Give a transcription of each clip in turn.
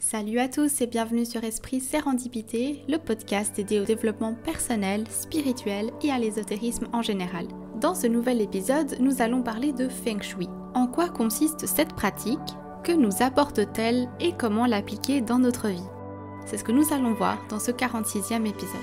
Salut à tous et bienvenue sur Esprit Sérendipité, le podcast dédié au développement personnel, spirituel et à l'ésotérisme en général. Dans ce nouvel épisode, nous allons parler de Feng Shui. En quoi consiste cette pratique? Que nous apporte-t-elle et comment l'appliquer dans notre vie? C'est ce que nous allons voir dans ce 46e épisode.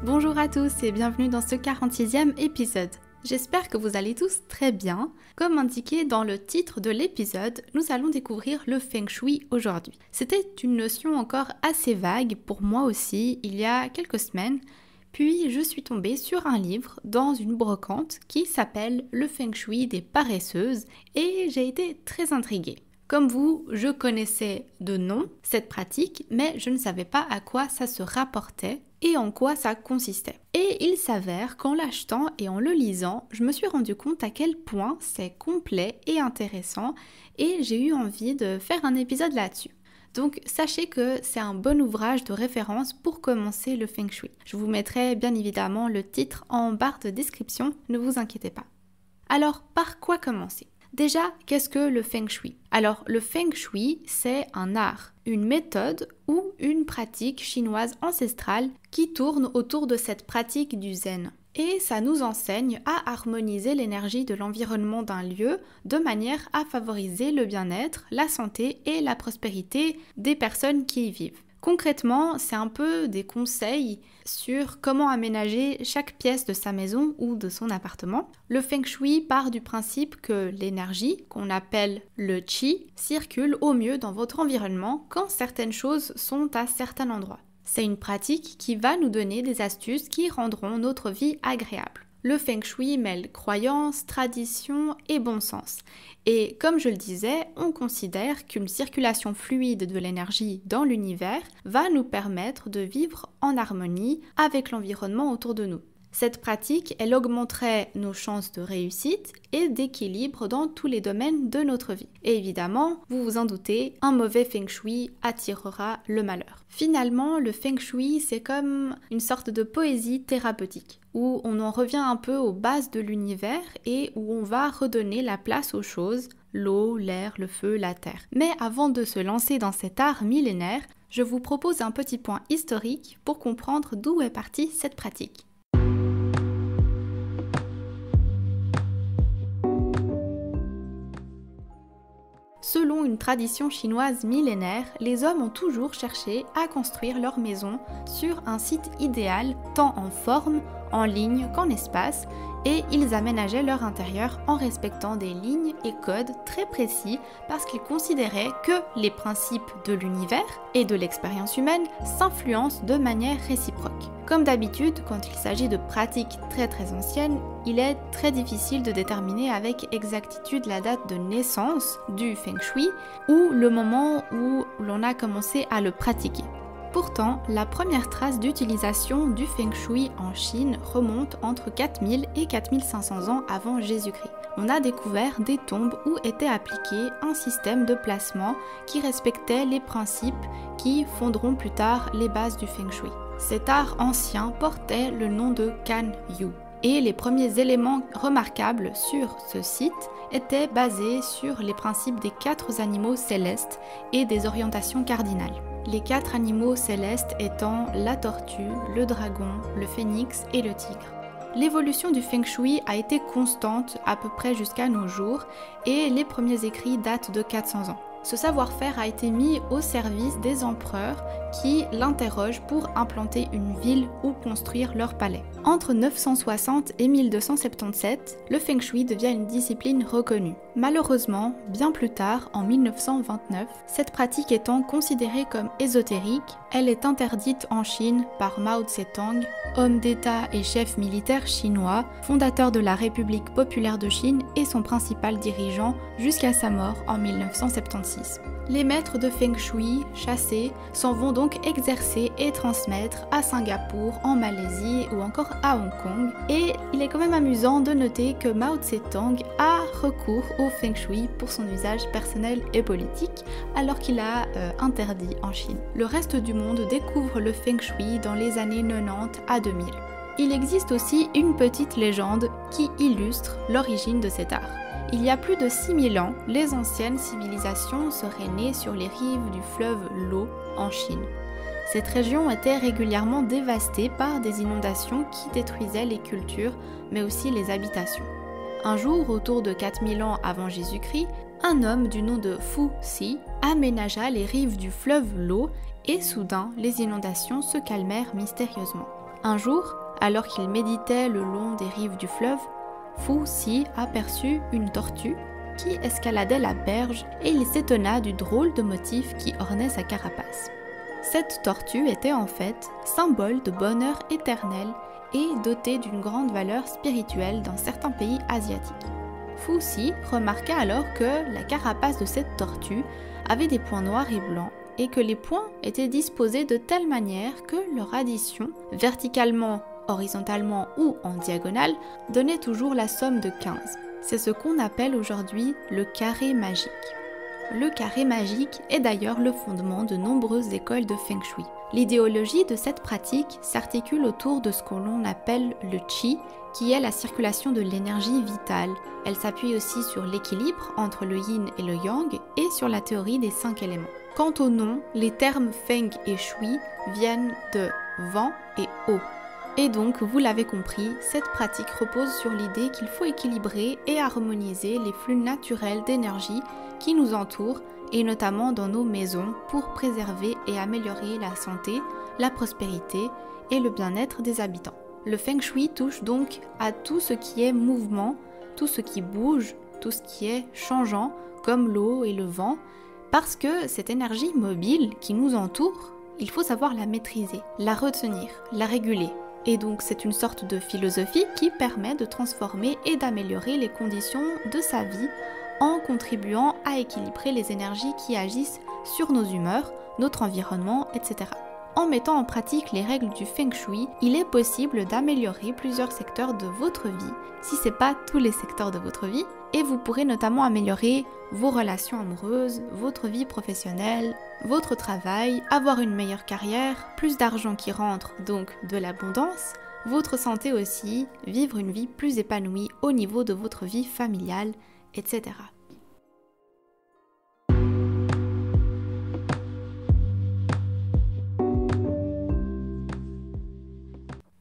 Bonjour à tous et bienvenue dans ce 46e épisode. J'espère que vous allez tous très bien. Comme indiqué dans le titre de l'épisode, nous allons découvrir le Feng Shui aujourd'hui. C'était une notion encore assez vague pour moi aussi il y a quelques semaines, puis je suis tombée sur un livre dans une brocante qui s'appelle Le Feng Shui des paresseuses et j'ai été très intriguée. Comme vous, je connaissais de nom cette pratique, mais je ne savais pas à quoi ça se rapportait et en quoi ça consistait. Et il s'avère qu'en l'achetant et en le lisant, je me suis rendu compte à quel point c'est complet et intéressant et j'ai eu envie de faire un épisode là-dessus. Donc sachez que c'est un bon ouvrage de référence pour commencer le Feng Shui. Je vous mettrai bien évidemment le titre en barre de description, ne vous inquiétez pas. Alors par quoi commencer ? Déjà, qu'est-ce que le Feng Shui? Alors, le Feng Shui, c'est un art, une méthode ou une pratique chinoise ancestrale qui tourne autour de cette pratique du zen. Et ça nous enseigne à harmoniser l'énergie de l'environnement d'un lieu de manière à favoriser le bien-être, la santé et la prospérité des personnes qui y vivent. Concrètement, c'est un peu des conseils sur comment aménager chaque pièce de sa maison ou de son appartement. Le Feng Shui part du principe que l'énergie, qu'on appelle le Qi, circule au mieux dans votre environnement quand certaines choses sont à certains endroits. C'est une pratique qui va nous donner des astuces qui rendront notre vie agréable. Le Feng Shui mêle croyances, traditions et bon sens. Et comme je le disais, on considère qu'une circulation fluide de l'énergie dans l'univers va nous permettre de vivre en harmonie avec l'environnement autour de nous. Cette pratique, elle augmenterait nos chances de réussite et d'équilibre dans tous les domaines de notre vie. Et évidemment, vous vous en doutez, un mauvais Feng Shui attirera le malheur. Finalement, le Feng Shui, c'est comme une sorte de poésie thérapeutique, où on en revient un peu aux bases de l'univers et où on va redonner la place aux choses, l'eau, l'air, le feu, la terre. Mais avant de se lancer dans cet art millénaire, je vous propose un petit point historique pour comprendre d'où est partie cette pratique. Selon une tradition chinoise millénaire, les hommes ont toujours cherché à construire leur maison sur un site idéal, tant en forme, en ligne qu'en espace, et ils aménageaient leur intérieur en respectant des lignes et codes très précis parce qu'ils considéraient que les principes de l'univers et de l'expérience humaine s'influencent de manière réciproque. Comme d'habitude, quand il s'agit de pratiques très anciennes, il est très difficile de déterminer avec exactitude la date de naissance du Feng Shui ou le moment où l'on a commencé à le pratiquer. Pourtant, la première trace d'utilisation du Feng Shui en Chine remonte entre 4000 et 4500 ans avant Jésus-Christ. On a découvert des tombes où était appliqué un système de placement qui respectait les principes qui fonderont plus tard les bases du Feng Shui. Cet art ancien portait le nom de Kan Yu. Et les premiers éléments remarquables sur ce site étaient basés sur les principes des 4 animaux célestes et des orientations cardinales. Les 4 animaux célestes étant la tortue, le dragon, le phénix et le tigre. L'évolution du Feng Shui a été constante à peu près jusqu'à nos jours et les premiers écrits datent de 400 ans. Ce savoir-faire a été mis au service des empereurs qui l'interrogent pour implanter une ville ou construire leur palais. Entre 960 et 1277, le Feng Shui devient une discipline reconnue. Malheureusement, bien plus tard, en 1929, cette pratique étant considérée comme ésotérique, elle est interdite en Chine par Mao Tse-tung, homme d'État et chef militaire chinois, fondateur de la République populaire de Chine et son principal dirigeant jusqu'à sa mort en 1976. 1936. Les maîtres de Feng Shui, chassés, s'en vont donc exercer et transmettre à Singapour, en Malaisie ou encore à Hong Kong. Et il est quand même amusant de noter que Mao Tse-tung a recours au Feng Shui pour son usage personnel et politique, alors qu'il a interdit en Chine. Le reste du monde découvre le Feng Shui dans les années 90 à 2000. Il existe aussi une petite légende qui illustre l'origine de cet art. Il y a plus de 6000 ans, les anciennes civilisations seraient nées sur les rives du fleuve Lo en Chine. Cette région était régulièrement dévastée par des inondations qui détruisaient les cultures, mais aussi les habitations. Un jour, autour de 4000 ans avant Jésus-Christ, un homme du nom de Fu Si aménagea les rives du fleuve Lo et soudain, les inondations se calmèrent mystérieusement. Un jour, alors qu'il méditait le long des rives du fleuve, Fu Si aperçut une tortue qui escaladait la berge et il s'étonna du drôle de motif qui ornait sa carapace. Cette tortue était en fait symbole de bonheur éternel et dotée d'une grande valeur spirituelle dans certains pays asiatiques. Fu Si remarqua alors que la carapace de cette tortue avait des points noirs et blancs et que les points étaient disposés de telle manière que leur addition, verticalement, horizontalement ou en diagonale, donnait toujours la somme de 15. C'est ce qu'on appelle aujourd'hui le carré magique. Le carré magique est d'ailleurs le fondement de nombreuses écoles de Feng Shui. L'idéologie de cette pratique s'articule autour de ce que l'on appelle le Qi, qui est la circulation de l'énergie vitale. Elle s'appuie aussi sur l'équilibre entre le yin et le yang et sur la théorie des 5 éléments. Quant au nom, les termes Feng et Shui viennent de vent et eau. Et donc, vous l'avez compris, cette pratique repose sur l'idée qu'il faut équilibrer et harmoniser les flux naturels d'énergie qui nous entourent, et notamment dans nos maisons, pour préserver et améliorer la santé, la prospérité et le bien-être des habitants. Le Feng Shui touche donc à tout ce qui est mouvement, tout ce qui bouge, tout ce qui est changeant, comme l'eau et le vent, parce que cette énergie mobile qui nous entoure, il faut savoir la maîtriser, la retenir, la réguler. Et donc c'est une sorte de philosophie qui permet de transformer et d'améliorer les conditions de sa vie en contribuant à équilibrer les énergies qui agissent sur nos humeurs, notre environnement, etc. En mettant en pratique les règles du Feng Shui, il est possible d'améliorer plusieurs secteurs de votre vie, si ce n'est pas tous les secteurs de votre vie, et vous pourrez notamment améliorer vos relations amoureuses, votre vie professionnelle, votre travail, avoir une meilleure carrière, plus d'argent qui rentre, donc de l'abondance, votre santé aussi, vivre une vie plus épanouie au niveau de votre vie familiale, etc.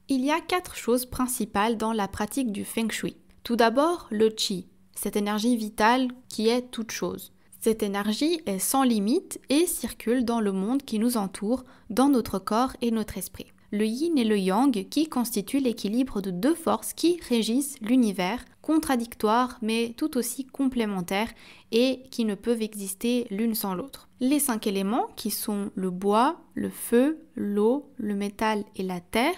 Il y a 4 choses principales dans la pratique du Feng Shui. Tout d'abord, le Qi, cette énergie vitale qui est toute chose. Cette énergie est sans limite et circule dans le monde qui nous entoure, dans notre corps et notre esprit. Le yin et le yang qui constituent l'équilibre de 2 forces qui régissent l'univers, contradictoires mais tout aussi complémentaires et qui ne peuvent exister l'une sans l'autre. Les 5 éléments qui sont le bois, le feu, l'eau, le métal et la terre,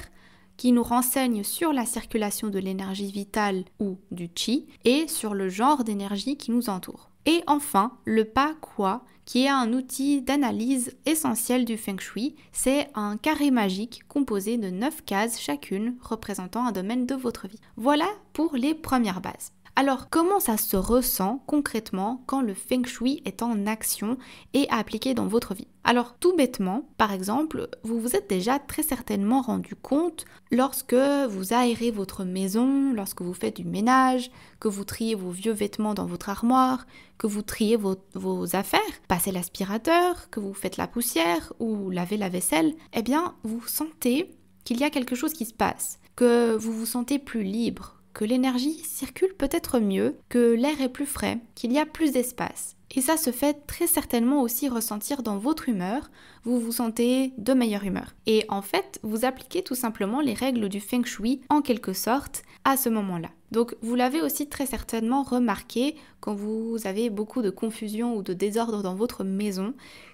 qui nous renseignent sur la circulation de l'énergie vitale ou du Qi et sur le genre d'énergie qui nous entoure. Et enfin, le Pa Qua, qui est un outil d'analyse essentiel du Feng Shui. C'est un carré magique composé de 9 cases chacune représentant un domaine de votre vie. Voilà pour les premières bases. Alors, comment ça se ressent concrètement quand le Feng Shui est en action et appliqué dans votre vie? Alors, tout bêtement, par exemple, vous vous êtes déjà très certainement rendu compte lorsque vous aérez votre maison, lorsque vous faites du ménage, que vous triez vos vieux vêtements dans votre armoire, que vous triez vos affaires, passez l'aspirateur, que vous faites la poussière ou lavez la vaisselle, eh bien, vous sentez qu'il y a quelque chose qui se passe, que vous vous sentez plus libre, que l'énergie circule peut-être mieux, que l'air est plus frais, qu'il y a plus d'espace. Et ça se fait très certainement aussi ressentir dans votre humeur, vous vous sentez de meilleure humeur. Et en fait, vous appliquez tout simplement les règles du Feng Shui en quelque sorte à ce moment-là. Donc vous l'avez aussi très certainement remarqué quand vous avez beaucoup de confusion ou de désordre dans votre maison,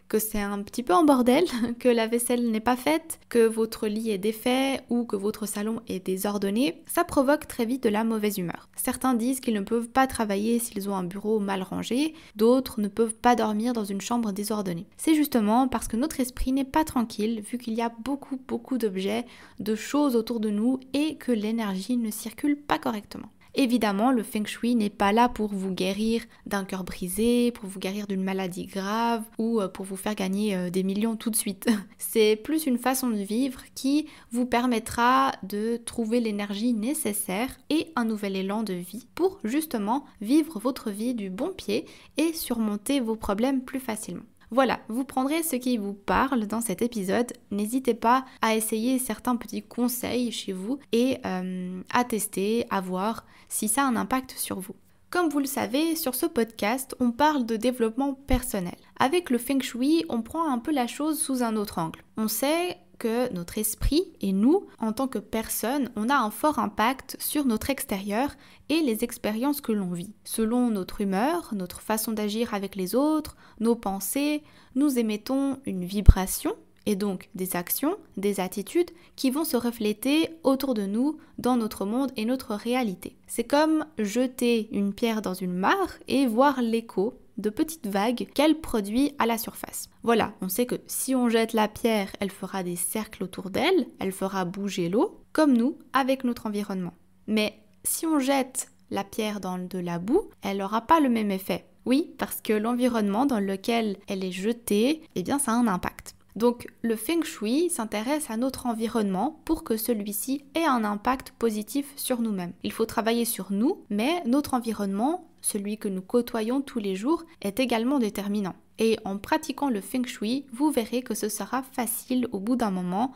que c'est un petit peu en bordel, que la vaisselle n'est pas faite, que votre lit est défait ou que votre salon est désordonné, ça provoque très vite de la mauvaise humeur. Certains disent qu'ils ne peuvent pas travailler s'ils ont un bureau mal rangé, d'autres ne peuvent pas dormir dans une chambre désordonnée. C'est justement parce que notre esprit n'est pas tranquille vu qu'il y a beaucoup d'objets, de choses autour de nous et que l'énergie ne circule pas correctement. Évidemment, le Feng Shui n'est pas là pour vous guérir d'un cœur brisé, pour vous guérir d'une maladie grave ou pour vous faire gagner des millions tout de suite. C'est plus une façon de vivre qui vous permettra de trouver l'énergie nécessaire et un nouvel élan de vie pour justement vivre votre vie du bon pied et surmonter vos problèmes plus facilement. Voilà, vous prendrez ce qui vous parle dans cet épisode. N'hésitez pas à essayer certains petits conseils chez vous et à tester, à voir si ça a un impact sur vous. Comme vous le savez, sur ce podcast, on parle de développement personnel. Avec le Feng Shui, on prend un peu la chose sous un autre angle. On sait que notre esprit et nous, en tant que personne, on a un fort impact sur notre extérieur et les expériences que l'on vit. Selon notre humeur, notre façon d'agir avec les autres, nos pensées, nous émettons une vibration et donc des actions, des attitudes qui vont se refléter autour de nous dans notre monde et notre réalité. C'est comme jeter une pierre dans une mare et voir l'écho de petites vagues qu'elle produit à la surface. Voilà, on sait que si on jette la pierre, elle fera des cercles autour d'elle, elle fera bouger l'eau, comme nous avec notre environnement. Mais si on jette la pierre dans de la boue, elle n'aura pas le même effet. Oui, parce que l'environnement dans lequel elle est jetée, eh bien ça a un impact. Donc le Feng Shui s'intéresse à notre environnement pour que celui-ci ait un impact positif sur nous-mêmes. Il faut travailler sur nous, mais notre environnement, celui que nous côtoyons tous les jours, est également déterminant. Et en pratiquant le Feng Shui, vous verrez que ce sera facile au bout d'un moment.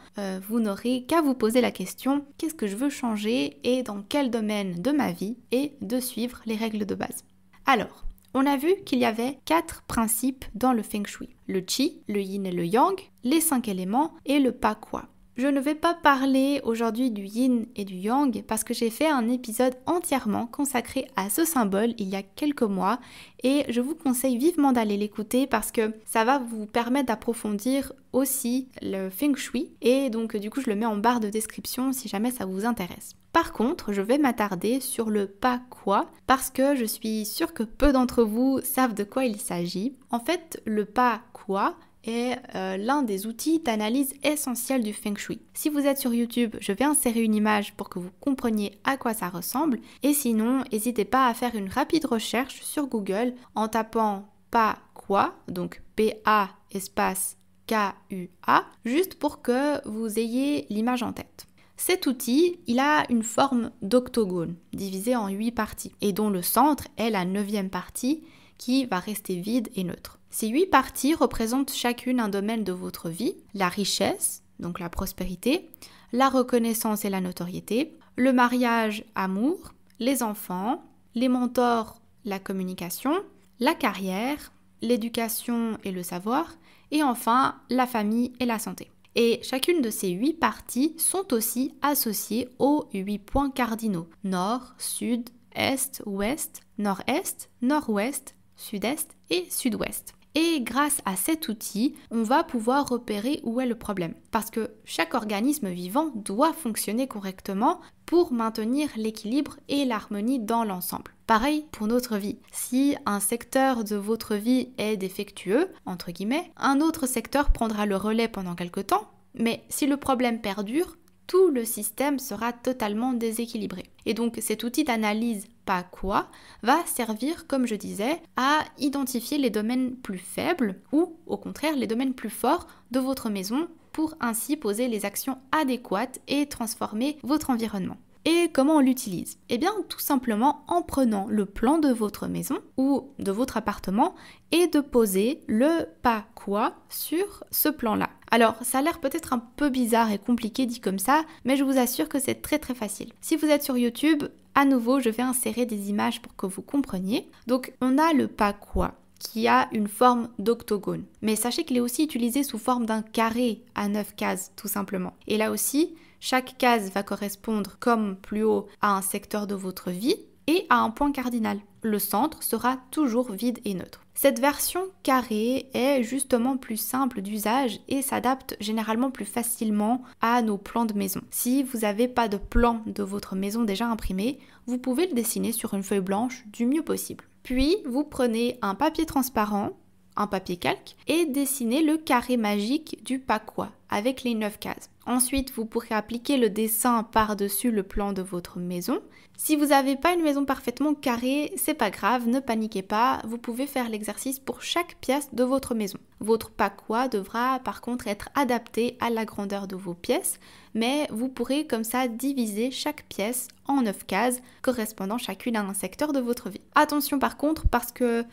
Vous n'aurez qu'à vous poser la question « Qu'est-ce que je veux changer et dans quel domaine de ma vie ?» et de suivre les règles de base. Alors, on a vu qu'il y avait 4 principes dans le Feng Shui. Le Qi, le Yin et le Yang, les 5 éléments et le Pa Qua. Je ne vais pas parler aujourd'hui du Yin et du Yang parce que j'ai fait un épisode entièrement consacré à ce symbole il y a quelques mois et je vous conseille vivement d'aller l'écouter parce que ça va vous permettre d'approfondir aussi le Feng Shui et donc du coup je le mets en barre de description si jamais ça vous intéresse. Par contre, je vais m'attarder sur le Pa Qua parce que je suis sûre que peu d'entre vous savent de quoi il s'agit. En fait, le Pa Qua est l'un des outils d'analyse essentiels du Feng Shui. Si vous êtes sur YouTube, je vais insérer une image pour que vous compreniez à quoi ça ressemble. Et sinon, n'hésitez pas à faire une rapide recherche sur Google en tapant Pa Qua, donc P-A espace K-U-A, juste pour que vous ayez l'image en tête. Cet outil, il a une forme d'octogone, divisé en 8 parties, et dont le centre est la 9e partie, qui va rester vide et neutre. Ces 8 parties représentent chacune un domaine de votre vie, la richesse, donc la prospérité, la reconnaissance et la notoriété, le mariage, amour, les enfants, les mentors, la communication, la carrière, l'éducation et le savoir, et enfin la famille et la santé. Et chacune de ces 8 parties sont aussi associées aux 8 points cardinaux, nord, sud, est, ouest, nord-est, nord-ouest, sud-est et sud-ouest. Et grâce à cet outil, on va pouvoir repérer où est le problème. Parce que chaque organisme vivant doit fonctionner correctement pour maintenir l'équilibre et l'harmonie dans l'ensemble. Pareil pour notre vie. Si un secteur de votre vie est défectueux, entre guillemets, un autre secteur prendra le relais pendant quelque temps, mais si le problème perdure, tout le système sera totalement déséquilibré. Et donc cet outil d'analyse Pa Qua va servir, comme je disais, à identifier les domaines plus faibles ou au contraire les domaines plus forts de votre maison pour ainsi poser les actions adéquates et transformer votre environnement. Et comment on l'utilise ? Eh bien tout simplement en prenant le plan de votre maison ou de votre appartement et de poser le Pa Qua sur ce plan-là. Alors ça a l'air peut-être un peu bizarre et compliqué dit comme ça, mais je vous assure que c'est très facile. Si vous êtes sur YouTube, à nouveau je vais insérer des images pour que vous compreniez. Donc on a le Pa Qua qui a une forme d'octogone. Mais sachez qu'il est aussi utilisé sous forme d'un carré à 9 cases tout simplement. Et là aussi, chaque case va correspondre comme plus haut à un secteur de votre vie et à un point cardinal. le centre sera toujours vide et neutre. Cette version carrée est justement plus simple d'usage et s'adapte généralement plus facilement à nos plans de maison. Si vous n'avez pas de plan de votre maison déjà imprimé, vous pouvez le dessiner sur une feuille blanche du mieux possible. Puis, vous prenez un papier transparent, un papier calque et dessinez le carré magique du Pakwa avec les 9 cases. Ensuite, vous pourrez appliquer le dessin par-dessus le plan de votre maison. Si vous n'avez pas une maison parfaitement carrée, c'est pas grave, ne paniquez pas, vous pouvez faire l'exercice pour chaque pièce de votre maison. Votre Pakwa devra par contre être adapté à la grandeur de vos pièces, mais vous pourrez comme ça diviser chaque pièce en 9 cases correspondant chacune à un secteur de votre vie. Attention par contre parce que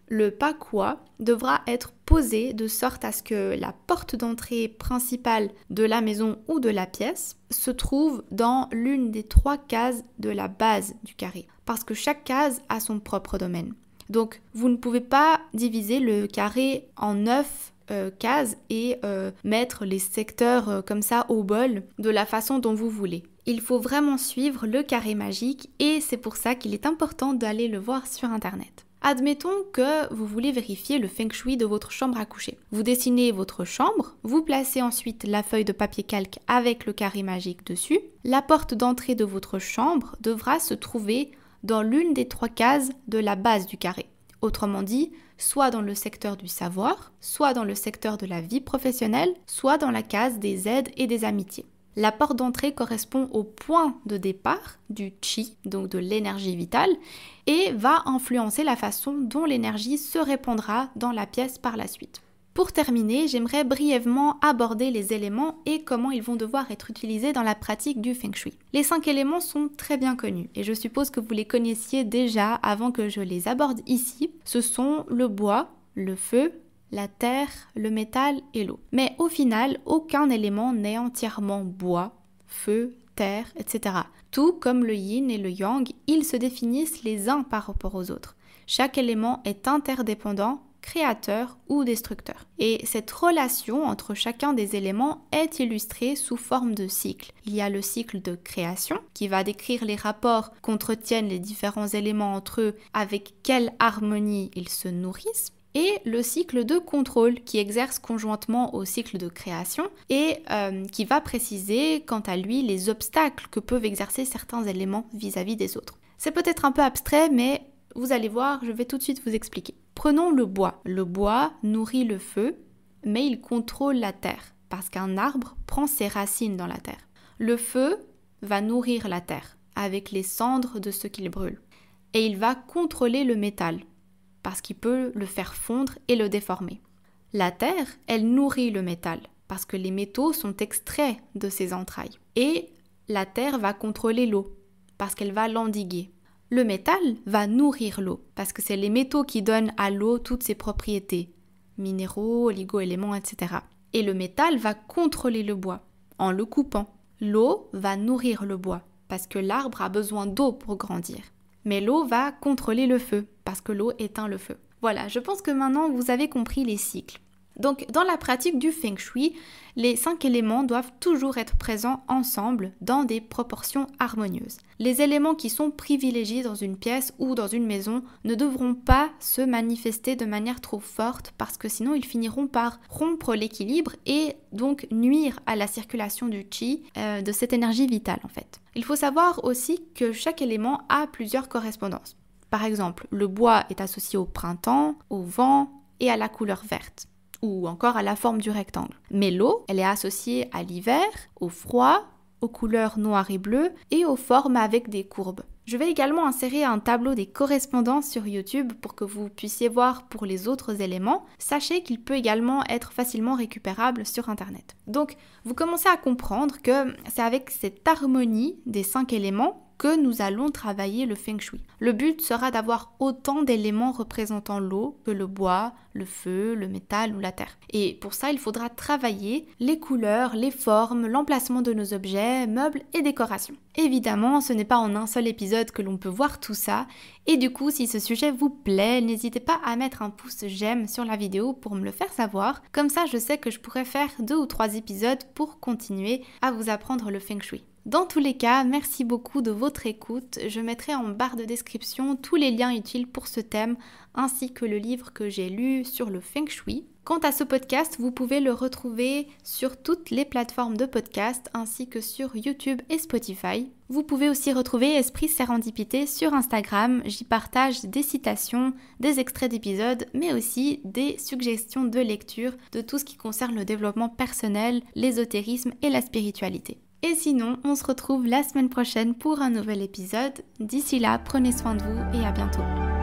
le Pakwa devra être posé de sorte à ce que la porte d'entrée principale de la maison ou de la pièce se trouve dans l'une des 3 cases de la base du carré. Parce que chaque case a son propre domaine. Donc vous ne pouvez pas diviser le carré en 9 cases et mettre les secteurs comme ça au bol de la façon dont vous voulez. Il faut vraiment suivre le carré magique et c'est pour ça qu'il est important d'aller le voir sur internet. Admettons que vous voulez vérifier le feng shui de votre chambre à coucher. Vous dessinez votre chambre, vous placez ensuite la feuille de papier calque avec le carré magique dessus. La porte d'entrée de votre chambre devra se trouver dans l'une des 3 cases de la base du carré. Autrement dit, soit dans le secteur du savoir, soit dans le secteur de la vie professionnelle, soit dans la case des aides et des amitiés. La porte d'entrée correspond au point de départ du chi, donc de l'énergie vitale, et va influencer la façon dont l'énergie se répandra dans la pièce par la suite. Pour terminer, j'aimerais brièvement aborder les éléments et comment ils vont devoir être utilisés dans la pratique du feng shui. Les 5 éléments sont très bien connus et je suppose que vous les connaissiez déjà avant que je les aborde ici. Ce sont le bois, le feu, la terre, le métal et l'eau. Mais au final, aucun élément n'est entièrement bois, feu, terre, etc. Tout comme le yin et le yang, ils se définissent les uns par rapport aux autres. Chaque élément est interdépendant, créateur ou destructeur. Et cette relation entre chacun des éléments est illustrée sous forme de cycle. Il y a le cycle de création qui va décrire les rapports qu'entretiennent les différents éléments entre eux, avec quelle harmonie ils se nourrissent. Et le cycle de contrôle qui exerce conjointement au cycle de création et qui va préciser quant à lui les obstacles que peuvent exercer certains éléments vis-à-vis des autres. C'est peut-être un peu abstrait, mais vous allez voir, je vais tout de suite vous expliquer. Prenons le bois. Le bois nourrit le feu, mais il contrôle la terre, parce qu'un arbre prend ses racines dans la terre. Le feu va nourrir la terre, avec les cendres de ce qu'il brûle. Et il va contrôler le métal, parce qu'il peut le faire fondre et le déformer. La terre, elle nourrit le métal, parce que les métaux sont extraits de ses entrailles. Et la terre va contrôler l'eau, parce qu'elle va l'endiguer. Le métal va nourrir l'eau, parce que c'est les métaux qui donnent à l'eau toutes ses propriétés, minéraux, oligo-éléments, etc. Et le métal va contrôler le bois, en le coupant. L'eau va nourrir le bois, parce que l'arbre a besoin d'eau pour grandir. Mais l'eau va contrôler le feu, parce que l'eau éteint le feu. Voilà, je pense que maintenant vous avez compris les cycles. Donc dans la pratique du feng shui, les 5 éléments doivent toujours être présents ensemble dans des proportions harmonieuses. Les éléments qui sont privilégiés dans une pièce ou dans une maison ne devront pas se manifester de manière trop forte parce que sinon ils finiront par rompre l'équilibre et donc nuire à la circulation du chi, de cette énergie vitale en fait. Il faut savoir aussi que chaque élément a plusieurs correspondances. Par exemple, le bois est associé au printemps, au vent et à la couleur verte, ou encore à la forme du rectangle. Mais l'eau, elle est associée à l'hiver, au froid, aux couleurs noires et bleues et aux formes avec des courbes. Je vais également insérer un tableau des correspondances sur YouTube pour que vous puissiez voir pour les autres éléments. Sachez qu'il peut également être facilement récupérable sur Internet. Donc, vous commencez à comprendre que c'est avec cette harmonie des 5 éléments que nous allons travailler le feng shui. Le but sera d'avoir autant d'éléments représentant l'eau que le bois, le feu, le métal ou la terre. Et pour ça, il faudra travailler les couleurs, les formes, l'emplacement de nos objets, meubles et décorations. Évidemment, ce n'est pas en un seul épisode que l'on peut voir tout ça, et du coup, si ce sujet vous plaît, n'hésitez pas à mettre un pouce j'aime sur la vidéo pour me le faire savoir, comme ça je sais que je pourrais faire 2 ou 3 épisodes pour continuer à vous apprendre le Feng Shui. Dans tous les cas, merci beaucoup de votre écoute, je mettrai en barre de description tous les liens utiles pour ce thème, ainsi que le livre que j'ai lu sur le Feng Shui. Quant à ce podcast, vous pouvez le retrouver sur toutes les plateformes de podcast ainsi que sur YouTube et Spotify. Vous pouvez aussi retrouver Esprit Sérendipité sur Instagram. J'y partage des citations, des extraits d'épisodes, mais aussi des suggestions de lecture de tout ce qui concerne le développement personnel, l'ésotérisme et la spiritualité. Et sinon, on se retrouve la semaine prochaine pour un nouvel épisode. D'ici là, prenez soin de vous et à bientôt.